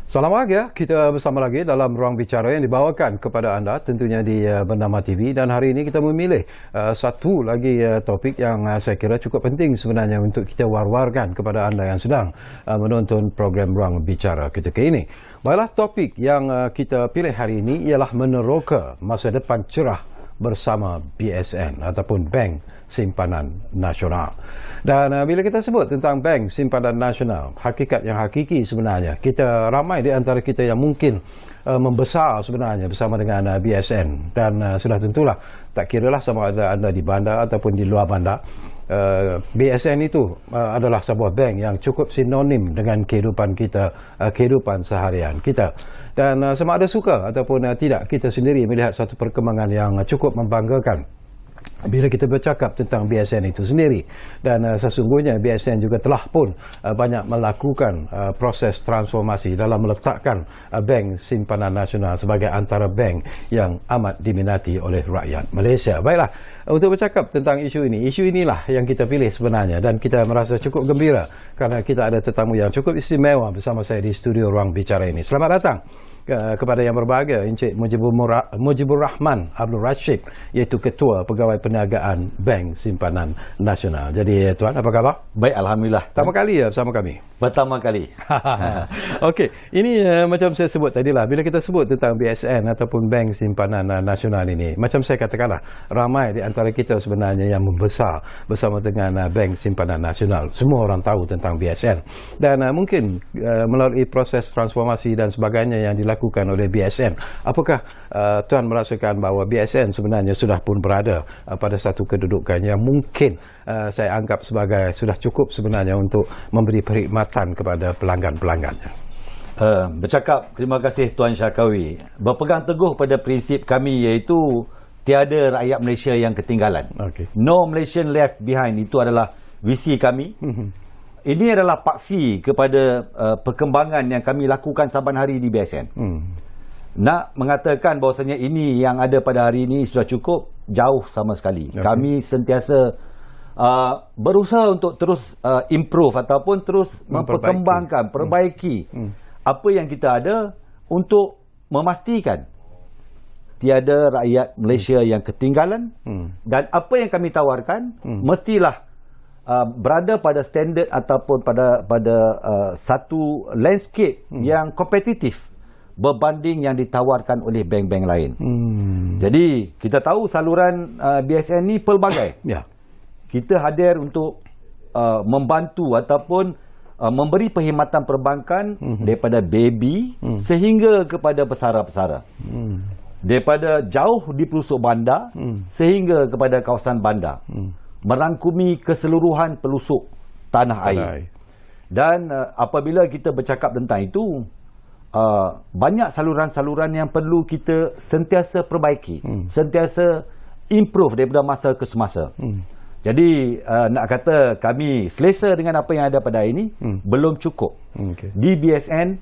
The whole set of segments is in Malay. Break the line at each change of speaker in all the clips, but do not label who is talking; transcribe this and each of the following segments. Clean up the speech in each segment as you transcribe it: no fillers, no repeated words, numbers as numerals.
Salam bahagia, kita bersama lagi dalam ruang bicara yang dibawakan kepada anda tentunya di Bernama TV, dan hari ini kita memilih satu lagi topik yang saya kira cukup penting sebenarnya untuk kita war-warkan kepada anda yang sedang menonton program ruang bicara ketika ini. Baiklah, topik yang kita pilih hari ini ialah meneroka masa depan cerah bersama BSN ataupun Bank Simpanan Nasional. Dan bila kita sebut tentang Bank Simpanan Nasional, hakikat yang hakiki sebenarnya, kita ramai di antara kita yang mungkin membesar sebenarnya bersama dengan BSN, dan sudah tentulah tak kiralah sama ada anda di bandar ataupun di luar bandar, BSN itu adalah sebuah bank yang cukup sinonim dengan kehidupan kita, kehidupan seharian kita. Dan sama ada suka ataupun tidak, kita sendiri melihat satu perkembangan yang cukup membanggakan bila kita bercakap tentang BSN itu sendiri. Dan sesungguhnya BSN juga telah pun banyak melakukan proses transformasi dalam meletakkan Bank Simpanan Nasional sebagai antara bank yang amat diminati oleh rakyat Malaysia. Baiklah, untuk bercakap tentang isu inilah yang kita pilih sebenarnya, dan kita merasa cukup gembira kerana kita ada tetamu yang cukup istimewa bersama saya di studio ruang bicara ini. Selamat datang kepada yang berbahagia Encik Mujibur Rahman Abdul Rashid, iaitu Ketua Pegawai Perniagaan Bank Simpanan Nasional. Jadi Tuan, apa khabar?
Baik, Alhamdulillah.
Pertama kali bersama kami?
Pertama kali.
Okey, ini macam saya sebut tadilah, bila kita sebut tentang BSN ataupun Bank Simpanan Nasional ini, macam saya katakanlah, ramai di antara kita sebenarnya yang membesar bersama dengan Bank Simpanan Nasional. Semua orang tahu tentang BSN, dan mungkin melalui proses transformasi dan sebagainya yang dilakukan oleh BSN, apakah Tuan merasakan bahawa BSN sebenarnya sudah pun berada pada satu kedudukan yang mungkin saya anggap sebagai sudah cukup sebenarnya untuk memberi perkhidmatan kepada pelanggan-pelanggannya?
Bercakap, terima kasih Tuan Syarkawi. Berpegang teguh pada prinsip kami, iaitu tiada rakyat Malaysia yang ketinggalan. Okay. No Malaysian left behind. Itu adalah visi kami. Ini adalah paksi kepada perkembangan yang kami lakukan saban hari di BSN. Nak mengatakan bahawasanya ini yang ada pada hari ini sudah cukup, jauh sama sekali. Okay. Kami sentiasa berusaha untuk terus improve ataupun terus memperkembangkan, perbaiki apa yang kita ada, untuk memastikan tiada rakyat Malaysia yang ketinggalan, dan apa yang kami tawarkan mestilah berada pada standard ataupun pada satu landscape yang kompetitif berbanding yang ditawarkan oleh bank-bank lain. Jadi kita tahu saluran BSN ni pelbagai. Kita hadir untuk membantu ataupun memberi perkhidmatan perbankan daripada baby sehingga kepada pesara-pesara. Daripada jauh di pelosok bandar sehingga kepada kawasan bandar. Merangkumi keseluruhan pelosok tanah air. Dan apabila kita bercakap tentang itu, banyak saluran-saluran yang perlu kita sentiasa perbaiki, sentiasa improve daripada masa ke semasa. Jadi nak kata kami selesa dengan apa yang ada pada hari ini, belum cukup. Di BSN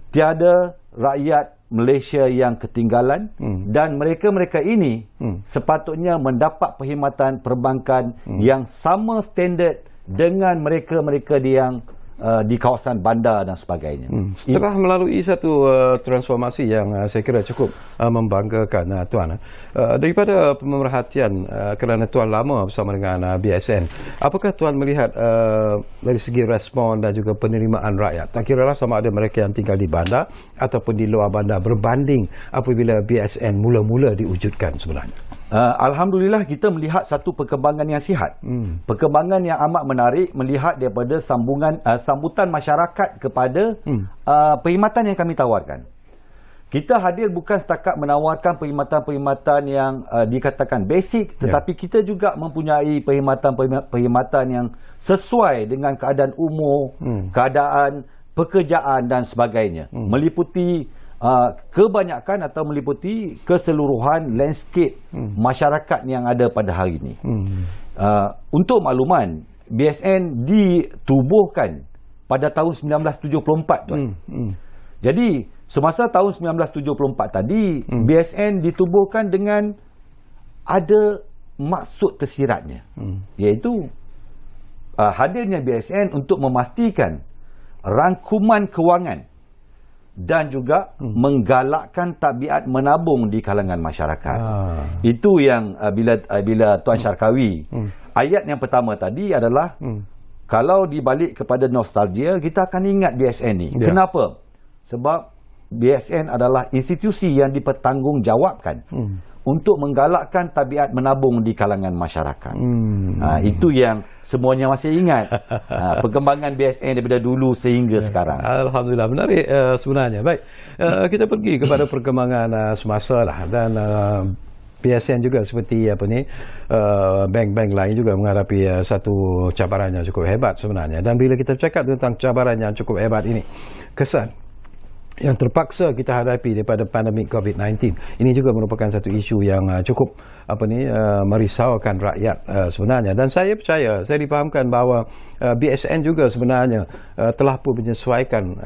tiada rakyat Malaysia yang ketinggalan, dan mereka-mereka ini sepatutnya mendapat perkhidmatan perbankan yang sama standard dengan mereka-mereka yang di kawasan bandar dan sebagainya.
Setelah melalui satu transformasi yang saya kira cukup membanggakan, Tuan, daripada pemerhatian kerana Tuan lama bersama dengan BSN, apakah Tuan melihat dari segi respon dan juga penerimaan rakyat, tak kiralah sama ada mereka yang tinggal di bandar ataupun di luar bandar, berbanding apabila BSN mula-mula diwujudkan sebenarnya?
Alhamdulillah, kita melihat satu perkembangan yang sihat, perkembangan yang amat menarik, melihat daripada sambutan masyarakat kepada perkhidmatan yang kami tawarkan. Kita hadir bukan setakat menawarkan perkhidmatan-perkhidmatan yang dikatakan basic, tetapi kita juga mempunyai perkhidmatan yang sesuai dengan keadaan umur, keadaan pekerjaan dan sebagainya, meliputi kebanyakan atau meliputi keseluruhan landscape masyarakat yang ada pada hari ini. Untuk makluman, BSN ditubuhkan pada tahun 1974, Tuan. Jadi semasa tahun 1974 tadi, BSN ditubuhkan dengan ada maksud tersiratnya, iaitu hadirnya BSN untuk memastikan rangkuman kewangan dan juga menggalakkan tabiat menabung di kalangan masyarakat. Itu yang bila Tuan Syarkawi, ayat yang pertama tadi adalah kalau dibalik kepada nostalgia, kita akan ingat BSN ni. Kenapa? Sebab BSN adalah institusi yang dipertanggungjawabkan untuk menggalakkan tabiat menabung di kalangan masyarakat. Itu yang semuanya masih ingat. Perkembangan BSN daripada dulu sehingga sekarang.
Alhamdulillah, menarik sebenarnya. Baik, kita pergi kepada perkembangan semasa lah, dan BSN juga seperti bank-bank lain juga menghadapi satu cabaran yang cukup hebat sebenarnya. Dan bila kita bercakap tentang cabaran yang cukup hebat ini, kesan yang terpaksa kita hadapi daripada pandemik COVID-19 ini juga merupakan satu isu yang cukup merisaukan rakyat sebenarnya. Dan saya percaya, saya difahamkan bahawa BSN juga sebenarnya telah pun menyesuaikan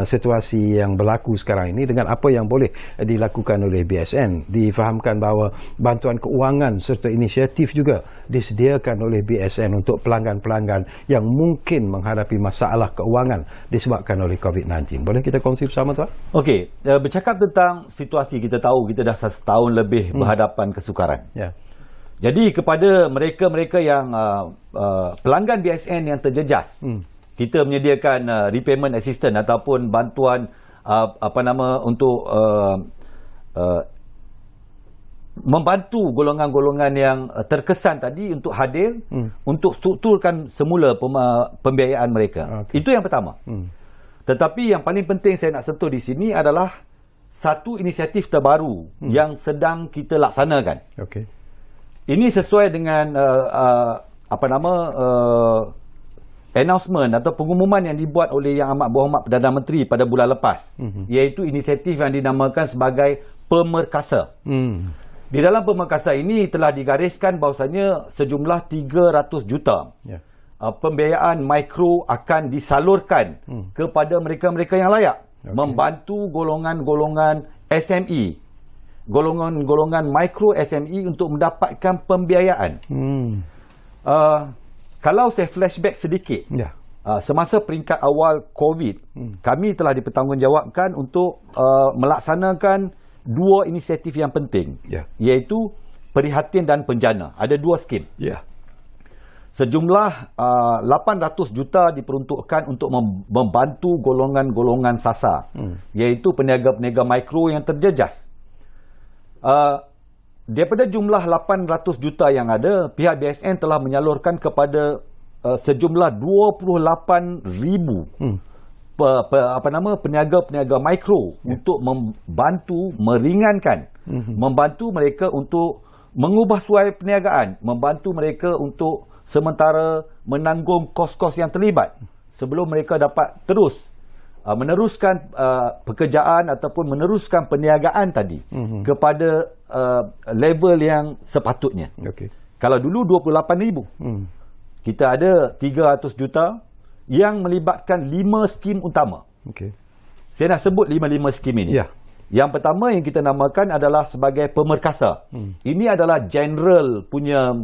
situasi yang berlaku sekarang ini dengan apa yang boleh dilakukan oleh BSN. Difahamkan bahawa bantuan keuangan serta inisiatif juga disediakan oleh BSN untuk pelanggan-pelanggan yang mungkin menghadapi masalah keuangan disebabkan oleh COVID-19. Boleh kita kongsi bersama, Tuan?
Okey, bercakap tentang situasi, kita tahu kita dah setahun lebih berhadapan kesukaran. Jadi kepada mereka-mereka yang pelanggan BSN yang terjejas, kita menyediakan repayment assistance ataupun bantuan untuk membantu golongan-golongan yang terkesan tadi untuk hadir untuk strukturkan semula pembiayaan mereka. Itu yang pertama. Tetapi yang paling penting saya nak sentuh di sini adalah satu inisiatif terbaru yang sedang kita laksanakan. Ini sesuai dengan announcement atau pengumuman yang dibuat oleh Yang Amat Berhormat Perdana Menteri pada bulan lepas, iaitu inisiatif yang dinamakan sebagai Pemerkasa. Di dalam Pemerkasa ini telah digariskan bahawasanya sejumlah 300 juta pembiayaan mikro akan disalurkan kepada mereka-mereka yang layak, membantu golongan-golongan SME, golongan-golongan mikro SME untuk mendapatkan pembiayaan. Kalau saya flashback sedikit, semasa peringkat awal COVID, kami telah dipertanggungjawabkan untuk melaksanakan dua inisiatif yang penting, iaitu Perihatin dan Penjana. Ada dua skim. Sejumlah 800 juta diperuntukkan untuk membantu golongan-golongan sasar, iaitu peniaga-peniaga mikro yang terjejas. Daripada jumlah 800 juta yang ada, pihak BSN telah menyalurkan kepada sejumlah 28,000 peniaga-peniaga mikro untuk membantu meringankan, membantu mereka untuk mengubah suai perniagaan, membantu mereka untuk sementara menanggung kos-kos yang terlibat sebelum mereka dapat terus meneruskan pekerjaan ataupun meneruskan perniagaan tadi kepada level yang sepatutnya. Kalau dulu 28,000, kita ada 300 juta yang melibatkan 5 skim utama. Saya nak sebut 5 skim ini. Yang pertama yang kita namakan adalah sebagai Pemerkasa. Ini adalah general punya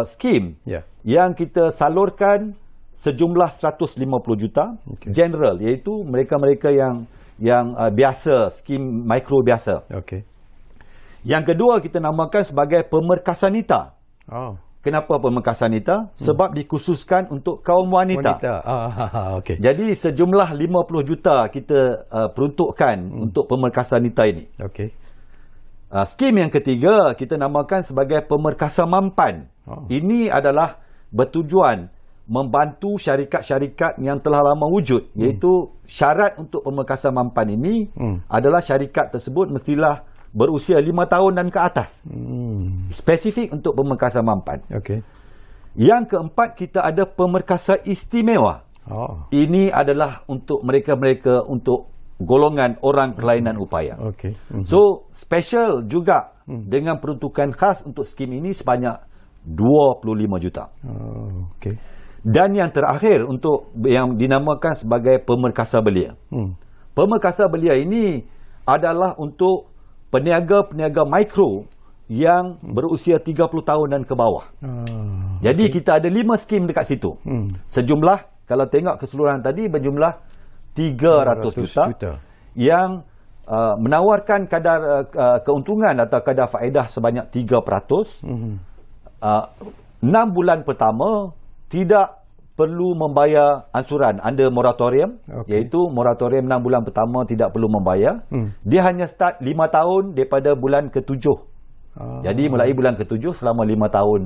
skim yang kita salurkan sejumlah 150 juta general, iaitu mereka-mereka yang biasa, skim mikro biasa. Yang kedua kita namakan sebagai Pemerkasanita. Kenapa Pemerkasanita? Sebab dikhususkan untuk kaum wanita. Jadi sejumlah 50 juta kita peruntukkan untuk Pemerkasanita ini. Skim yang ketiga kita namakan sebagai Pemerkasa Mampan. Ini adalah bertujuan membantu syarikat-syarikat yang telah lama wujud, iaitu syarat untuk Pemerkasa Mampan ini adalah syarikat tersebut mestilah berusia 5 tahun dan ke atas. Spesifik untuk Pemerkasa Mampan. Yang keempat kita ada Pemerkasa Istimewa. Ini adalah untuk mereka-mereka untuk golongan orang kelainan upaya. So special juga dengan peruntukan khas untuk skim ini sebanyak 25 juta. Dan yang terakhir untuk yang dinamakan sebagai Pemerkasa Belia. Pemerkasa Belia ini adalah untuk peniaga-peniaga mikro yang berusia 30 tahun dan ke bawah. Jadi kita ada 5 skim dekat situ. Sejumlah, kalau tengok keseluruhan tadi, berjumlah 300 juta yang menawarkan kadar keuntungan atau kadar faedah sebanyak 3%. 6 bulan pertama tidak perlu membayar ansuran under moratorium, iaitu moratorium 6 bulan pertama tidak perlu membayar. Dia hanya start 5 tahun daripada bulan ke-7. Jadi mulai bulan ke-7 selama 5 tahun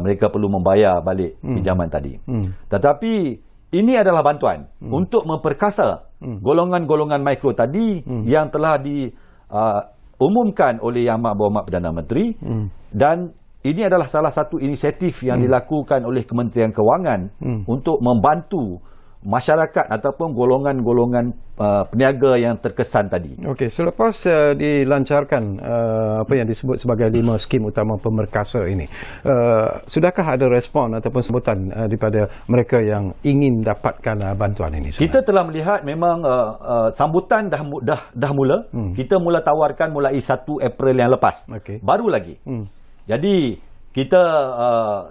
mereka perlu membayar balik pinjaman tadi. Tetapi ini adalah bantuan untuk memperkasa golongan-golongan mikro tadi yang telah diumumkan oleh Yang Amat Berhormat Perdana Menteri, dan ini adalah salah satu inisiatif yang dilakukan oleh Kementerian Kewangan untuk membantu masyarakat ataupun golongan-golongan peniaga yang terkesan tadi.
Okey, selepas dilancarkan apa yang disebut sebagai 5 skim utama pemerkasa ini, sudahkah ada respon ataupun sambutan daripada mereka yang ingin dapatkan bantuan ini?
Kita telah melihat memang sambutan dah mula. Kita mula tawarkan mulai 1 April yang lepas. Baru lagi. Jadi kita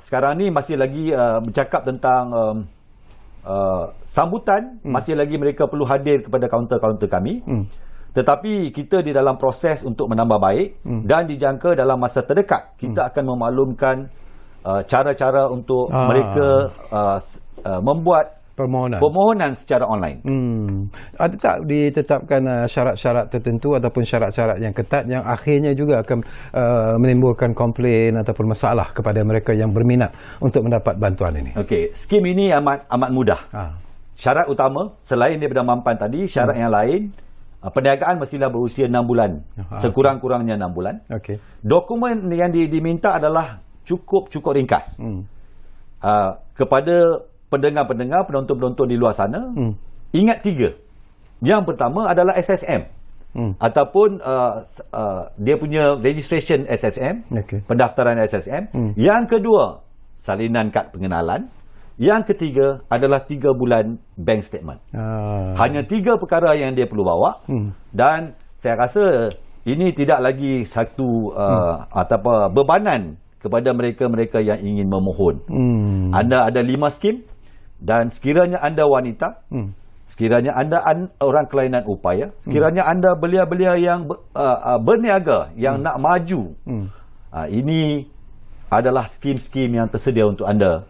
sekarang ni masih lagi bercakap tentang sambutan, masih lagi mereka perlu hadir kepada kaunter-kaunter kami. Tetapi kita di dalam proses untuk menambah baik, dan dijangka dalam masa terdekat kita akan memaklumkan cara-cara untuk mereka membuat permohonan secara online.
Ada tak ditetapkan syarat-syarat tertentu ataupun syarat-syarat yang ketat yang akhirnya juga akan menimbulkan komplain ataupun masalah kepada mereka yang berminat untuk mendapat bantuan ini?
Okey, skim ini amat mudah. Syarat utama selain daripada mampan tadi, syarat yang lain, perniagaan mestilah berusia 6 bulan. Sekurang-kurangnya 6 bulan. Dokumen yang diminta adalah cukup ringkas. Kepada pendengar-pendengar, penonton-penonton di luar sana, ingat 3. Yang pertama adalah SSM, ataupun dia punya registration SSM, pendaftaran SSM. Yang kedua, salinan kad pengenalan. Yang ketiga adalah 3 bulan bank statement. Hanya 3 perkara yang dia perlu bawa. Dan saya rasa ini tidak lagi satu ataupun bebanan kepada mereka-mereka yang ingin memohon. Anda ada 5 skim, dan sekiranya anda wanita, sekiranya anda orang kelainan upaya, sekiranya anda belia-belia yang berniaga, yang nak maju, ini adalah skim-skim yang tersedia untuk anda.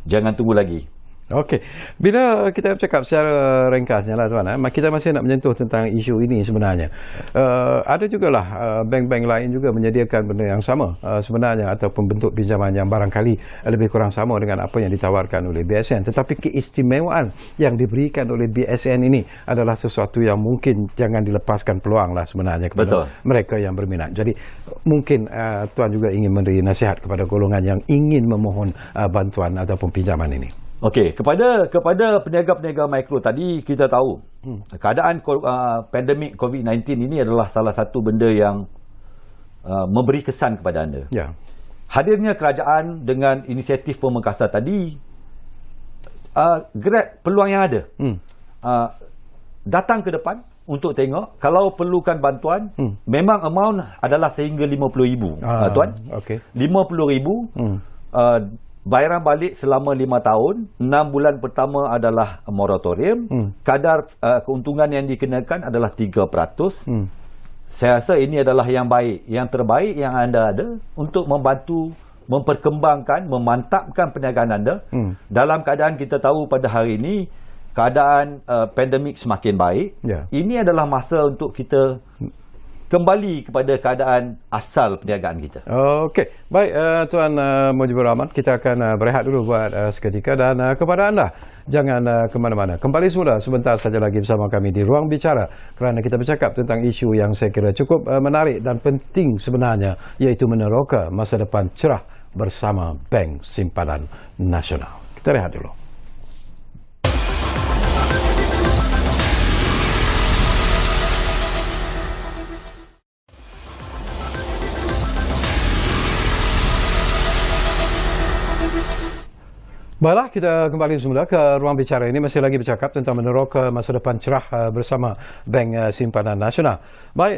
Jangan tunggu lagi.
Okey, bila kita bercakap secara ringkasnya lah tuan, kita masih nak menyentuh tentang isu ini sebenarnya. Ada jugalah bank-bank lain juga menyediakan benda yang sama sebenarnya, ataupun bentuk pinjaman yang barangkali lebih kurang sama dengan apa yang ditawarkan oleh BSN. Tetapi keistimewaan yang diberikan oleh BSN ini adalah sesuatu yang mungkin jangan dilepaskan peluang lah sebenarnya kepada mereka yang berminat. Jadi mungkin tuan juga ingin memberi nasihat kepada golongan yang ingin memohon bantuan ataupun pinjaman ini.
Okey, kepada peniaga-peniaga mikro tadi, kita tahu keadaan pandemik COVID-19 ini adalah salah satu benda yang memberi kesan kepada anda. Hadirnya kerajaan dengan inisiatif pemengkasan tadi, grab peluang yang ada. Datang ke depan untuk tengok, kalau perlukan bantuan, memang amount adalah sehingga RM50,000, tuan. RM50,000, bayaran balik selama 5 tahun, 6 bulan pertama adalah moratorium, kadar keuntungan yang dikenakan adalah 3%. Saya rasa ini adalah yang baik, yang terbaik yang anda ada untuk membantu memperkembangkan, memantapkan perniagaan anda. Dalam keadaan kita tahu pada hari ini keadaan pandemik semakin baik, ini adalah masa untuk kita kembali kepada keadaan asal perniagaan kita. Okey,
baik Tuan Mujibur Rahman, kita akan berehat dulu buat seketika, dan kepada anda jangan ke mana-mana. Kembali semula sebentar saja lagi bersama kami di Ruang Bicara, kerana kita bercakap tentang isu yang saya kira cukup menarik dan penting sebenarnya, iaitu meneroka masa depan cerah bersama Bank Simpanan Nasional. Kita rehat dulu. Baiklah, kita kembali semula ke ruang bicara ini, masih lagi bercakap tentang menerok masa depan cerah bersama Bank Simpanan Nasional. Baik,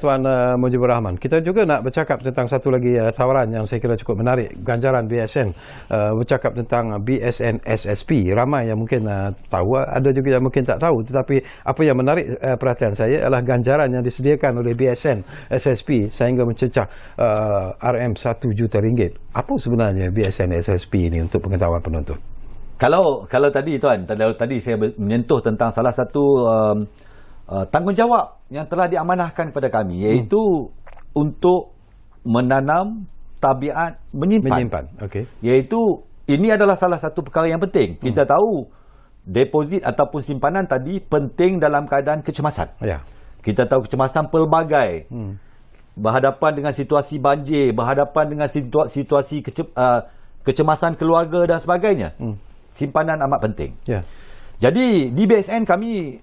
Tuan Mujibur Rahman, kita juga nak bercakap tentang satu lagi tawaran yang saya kira cukup menarik, ganjaran BSN. Bercakap tentang BSN SSP. Ramai yang mungkin tahu, ada juga yang mungkin tak tahu, tetapi apa yang menarik perhatian saya adalah ganjaran yang disediakan oleh BSN SSP sehingga mencecah RM1 juta ringgit. Apa sebenarnya BSN SSP ini untuk pengetahuan penonton?
Kalau tadi Tuan, tadi saya menyentuh tentang salah satu tanggungjawab yang telah diamanahkan kepada kami, iaitu untuk menanam tabiat menyimpan. Okey. Iaitu ini adalah salah satu perkara yang penting. Kita tahu deposit ataupun simpanan tadi penting dalam keadaan kecemasan. Ya. Kita tahu kecemasan pelbagai. Berhadapan dengan situasi banjir, berhadapan dengan situasi kecemasan keluarga dan sebagainya. Simpanan amat penting. Ya. Jadi di BSN kami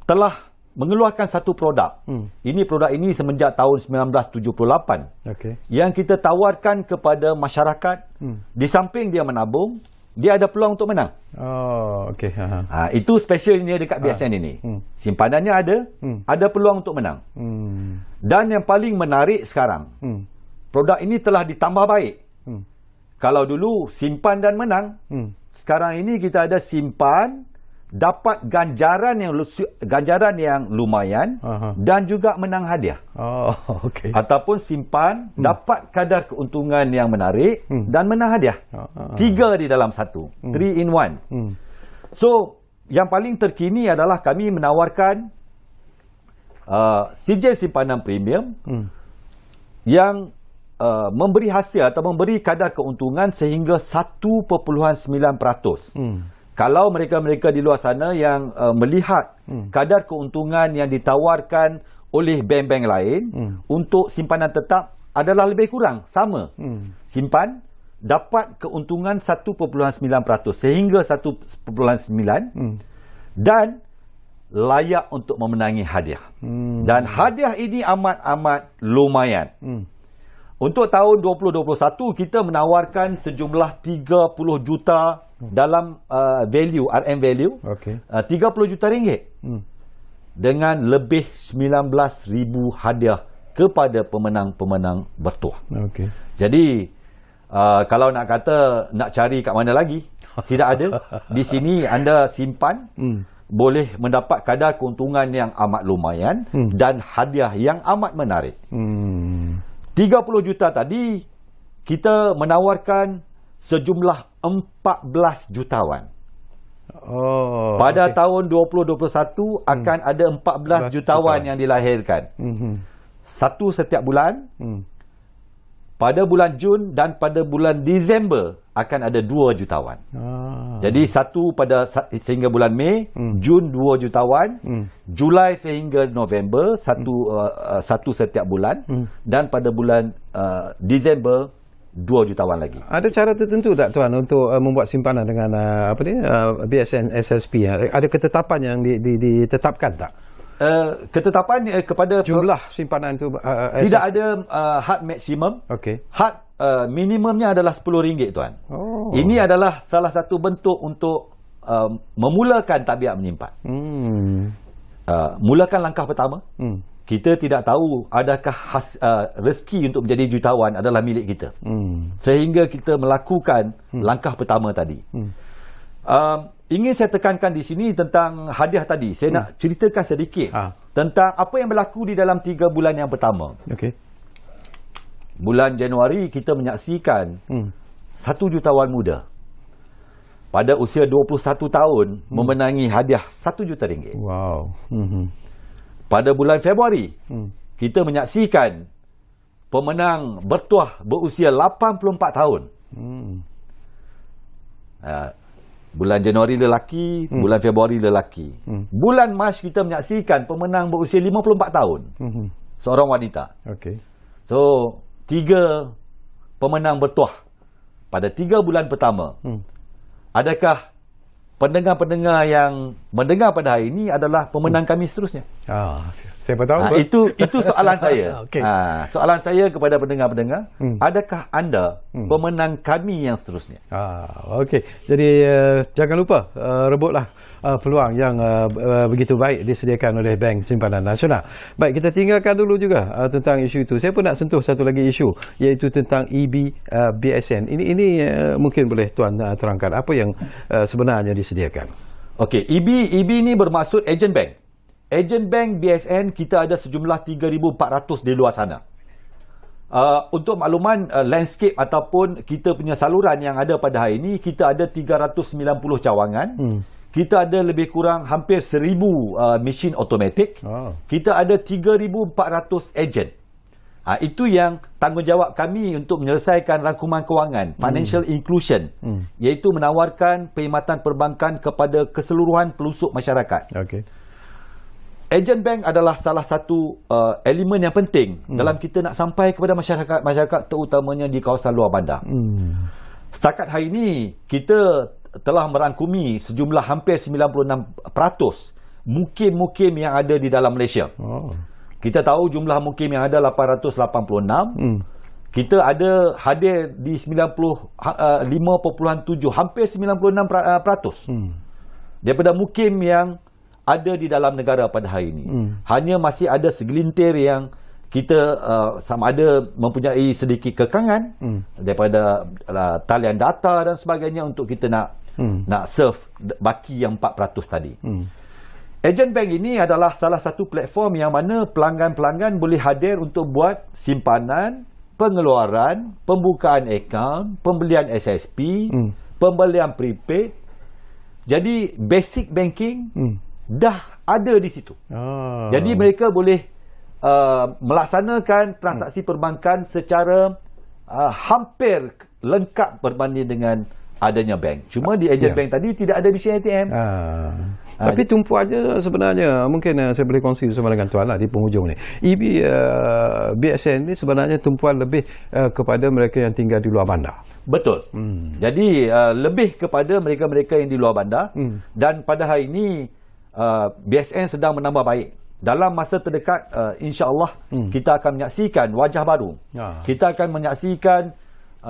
telah mengeluarkan satu produk. Ini produk ini semenjak tahun 1978. Okay. Yang kita tawarkan kepada masyarakat, di samping dia menabung, dia ada peluang untuk menang. Oh, okey. Itu specialnya dekat BSN ini. Simpanannya ada peluang untuk menang. Dan yang paling menarik sekarang, produk ini telah ditambah baik. Kalau dulu simpan dan menang, sekarang ini kita ada simpan, dapat ganjaran yang lumayan, dan juga menang hadiah. Oh, okey. Ataupun simpan, dapat kadar keuntungan yang menarik dan menang hadiah. 3 di dalam satu. 3 in 1. So, yang paling terkini adalah kami menawarkan sijil simpanan premium yang memberi hasil atau memberi kadar keuntungan sehingga 1.9%. Kalau mereka-mereka di luar sana yang melihat kadar keuntungan yang ditawarkan oleh bank-bank lain untuk simpanan tetap adalah lebih kurang sama. Simpan dapat keuntungan 1.9% sehingga 1.9 dan layak untuk memenangi hadiah. Dan hadiah ini amat-amat lumayan. Untuk tahun 2021 kita menawarkan sejumlah 30 juta dalam value, RM value, 30 juta ringgit dengan lebih 19,000 hadiah kepada pemenang-pemenang bertuah. Jadi kalau nak kata nak cari kat mana lagi, tidak ada. Di sini anda simpan, boleh mendapat kadar keuntungan yang amat lumayan dan hadiah yang amat menarik. 30 juta tadi kita menawarkan sejumlah 14 jutawan. Pada tahun 2021 akan ada 14 jutawan yang dilahirkan. Satu setiap bulan. Pada bulan Jun dan pada bulan Disember akan ada 2 jutawan. Jadi satu sehingga bulan Mei, Jun 2 jutawan, Julai sehingga November satu setiap bulan, dan pada bulan Disember 2 jutawan lagi. Ada cara tertentu tak Tuan untuk membuat simpanan dengan BSN SSP? Ada ketetapan yang ditetapkan tak? Ketetapan kepada
jumlah simpanan itu
tidak ada had maksimum. Had minimumnya adalah RM10 Tuan. Ini adalah salah satu bentuk untuk memulakan tabiat menyimpan. Mulakan langkah pertama. Kita tidak tahu adakah rezeki untuk menjadi jutawan adalah milik kita. Sehingga kita melakukan langkah pertama tadi. Ingin saya tekankan di sini tentang hadiah tadi. Saya nak ceritakan sedikit tentang apa yang berlaku di dalam 3 bulan yang pertama. Bulan Januari kita menyaksikan 1 jutawan muda pada usia 21 tahun memenangi hadiah RM1 juta. Wow. Pada bulan Februari kita menyaksikan pemenang bertuah berusia 84 tahun. Bulan Januari lelaki, bulan Februari lelaki. Bulan Mac kita menyaksikan pemenang berusia 54 tahun. Seorang wanita. So, 3 pemenang bertuah pada 3 bulan pertama. Adakah pendengar-pendengar yang mendengar pada hari ini adalah pemenang kami seterusnya?
Siapa tahu.
Itu soalan saya.
Okey.
Soalan saya kepada pendengar-pendengar, adakah anda pemenang kami yang seterusnya?
Okey. Jadi jangan lupa rebutlah peluang yang begitu baik disediakan oleh Bank Simpanan Nasional. Baik, kita tinggalkan dulu juga tentang isu itu. Saya pun nak sentuh satu lagi isu, iaitu tentang BSN. Ini mungkin boleh tuan terangkan apa yang sebenarnya disediakan. Okey,
EB ni bermaksud agent bank. Agent bank BSN kita ada sejumlah 3,400 di luar sana. Untuk makluman landscape ataupun kita punya saluran yang ada pada hari ini, kita ada 390 cawangan. Kita ada lebih kurang hampir 1,000 mesin automatik. Kita ada 3,400 agent. Itu yang tanggungjawab kami untuk menyelesaikan rangkuman kewangan, financial inclusion, iaitu menawarkan perkhidmatan perbankan kepada keseluruhan pelusuk masyarakat.
Okey.
Agent bank adalah salah satu elemen yang penting dalam kita nak sampai kepada masyarakat terutamanya di kawasan luar bandar. Setakat hari ini kita telah merangkumi sejumlah hampir 96% mukim-mukim yang ada di dalam Malaysia. Kita tahu jumlah mukim yang ada 886. Kita ada hadir di 95.7, hampir 96%. Daripada mukim yang ada di dalam negara pada hari ini. Hanya masih ada segelintir yang kita sama ada mempunyai sedikit kekangan daripada talian data dan sebagainya untuk kita nak serve baki yang 4% tadi. Agent bank ini adalah salah satu platform yang mana pelanggan-pelanggan boleh hadir untuk buat simpanan, pengeluaran, pembukaan akaun, pembelian SSP, pembelian prepaid. Jadi basic banking dah ada di situ. Jadi mereka boleh melaksanakan transaksi perbankan secara hampir lengkap berbanding dengan adanya bank. Cuma di agent bank tadi tidak ada mesin ATM.
Tapi tumpuannya sebenarnya mungkin saya boleh kongsi bersama dengan tuan lah di penghujung ni. BSN ni sebenarnya tumpuan lebih kepada mereka yang tinggal di luar bandar.
Betul. Jadi lebih kepada mereka-mereka yang di luar bandar. Dan pada hari ini BSN sedang menambah baik. Dalam masa terdekat insya-Allah kita akan menyaksikan wajah baru. Kita akan menyaksikan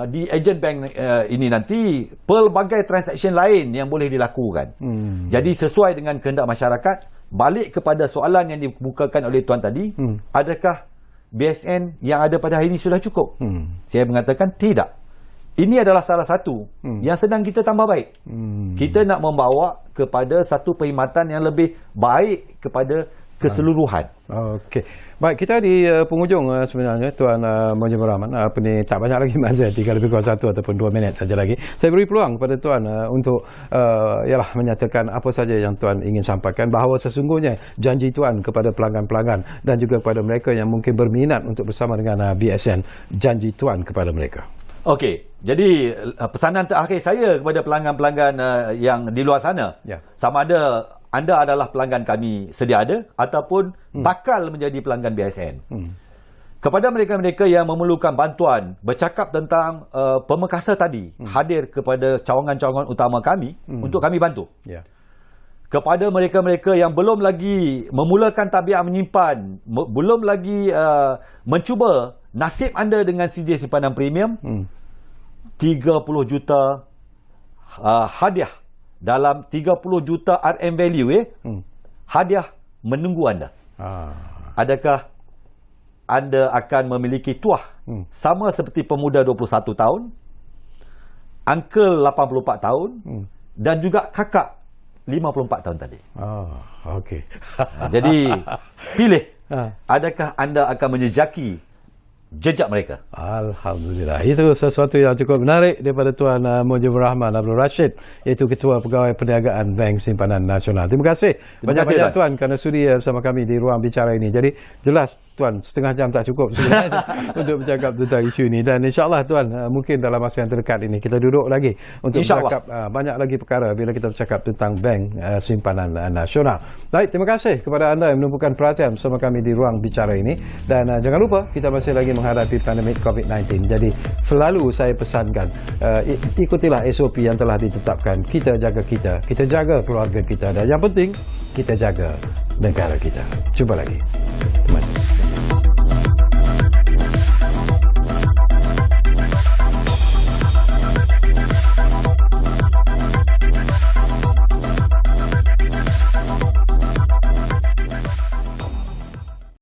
di agent bank ini nanti pelbagai transaksi lain yang boleh dilakukan. Jadi sesuai dengan kehendak masyarakat, balik kepada soalan yang dibukakan oleh tuan tadi, adakah BSN yang ada pada hari ini sudah cukup? Saya mengatakan tidak. Ini adalah salah satu yang sedang kita tambah baik. Kita nak membawa kepada satu perkhidmatan yang lebih baik kepada keseluruhan.
Okey. Baik, kita di penghujung sebenarnya Tuan Mujibur Rahman. Tak banyak lagi masa, 3 lebih kurang 1 ataupun 2 minit saja lagi. Saya beri peluang kepada Tuan untuk ialah menyatakan apa saja yang Tuan ingin sampaikan, bahawa sesungguhnya janji Tuan kepada pelanggan-pelanggan dan juga kepada mereka yang mungkin berminat untuk bersama dengan BSN, janji Tuan kepada mereka.
Okey, jadi pesanan terakhir saya kepada pelanggan-pelanggan yang di luar sana, sama ada anda adalah pelanggan kami sedia ada ataupun bakal menjadi pelanggan BSN. Kepada mereka-mereka yang memerlukan bantuan, bercakap tentang pemekasa tadi, hadir kepada cawangan-cawangan utama kami untuk kami bantu. Kepada mereka-mereka yang belum lagi memulakan tabiat menyimpan, belum lagi mencuba nasib anda dengan CJ simpanan premium, 30 juta hadiah dalam 30 juta RM value hadiah menunggu anda. Adakah anda akan memiliki tuah sama seperti pemuda 21 tahun, uncle 84 tahun dan juga kakak 54 tahun tadi?
Okey.
Jadi pilih, adakah anda akan menjejaki jejak mereka?
Alhamdulillah. Itu sesuatu yang cukup menarik daripada Tuan Mujibur Rahman Abdul Rashid, iaitu Ketua Pegawai Perniagaan Bank Simpanan Nasional. Terima kasih banyak-banyak Tuan kerana sudi bersama kami di ruang bicara ini. Jadi jelas Tuan, setengah jam tak cukup sebenarnya untuk bercakap tentang isu ini, dan insya-Allah Tuan, mungkin dalam masa yang terdekat ini kita duduk lagi untuk bercakap banyak lagi perkara bila kita bercakap tentang Bank Simpanan Nasional. Baik, terima kasih kepada anda yang menumpukan perhatian bersama kami di ruang bicara ini, dan jangan lupa kita masih lagi menghadapi pandemik COVID-19. Jadi selalu saya pesankan, ikutilah SOP yang telah ditetapkan. Kita jaga keluarga kita, dan yang penting kita jaga negara kita. Jumpa lagi.